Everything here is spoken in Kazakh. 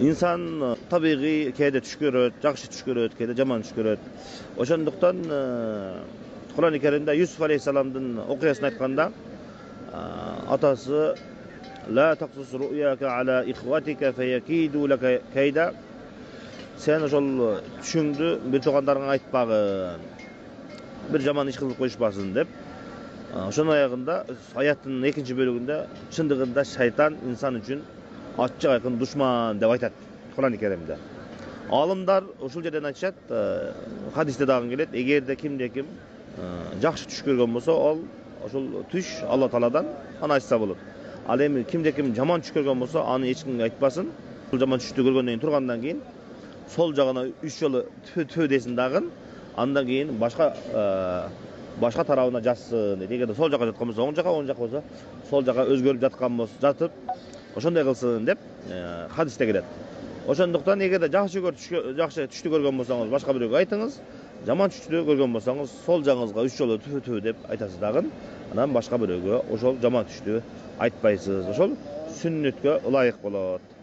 İnsan tabii keyde tuş göröt, jakşı tuş göröt, keyde jaman tuş göröt. Oşonduktan Kur'an-ı Kerimde Yusuf Aleyhisselam'dın okuyasyny aytkanda atası la taqsus ru'yaka ala ihwatika feyakidu laka kayda. Sen ошол түшүңдү bir toğandaryňa aytpagyn. Bir jaman iş kılıp koyuşmasın dep. Oşonun ayagında hayattın ikinci bölümünde çındığında şeytan insan üçün açık aykın düşman dep aytat Kur'an-ı Kerimde. Alımlar uşul жерден айтышат, hadiste dagы келет, эгерде kimde kim жакшы түш көргөн болсо, ал ошол түш Алла Тааладан аны айтса болот. Ал эми kimde kim жаман түш көргөн болсо, аны эч кимге айтпасын. Бул жаман түштү көргөндөн кийин тургандан кийин sol жагына 3 жолу tö десин дагы, андан кийин башка тарабына жатсын дейт. Эгерде сол жака жаткан болсо, оң жака болсо, сол жака өзгөрүп жаткан болсо, жатып ошондой кылсын деп hadiste келет. Ошондуктан эгерде жакшы түштү көргөн болсоңуз, башка бирөөгө айтыңыз. Жаман түштү көргөн болсоңуз, сол жагыңызга 3 жолу tö деп айтасыз дагы. Анан башка бирөөгө ошол жаман түштү айтпайсыз. Ошол сүннөткө ылайык болот.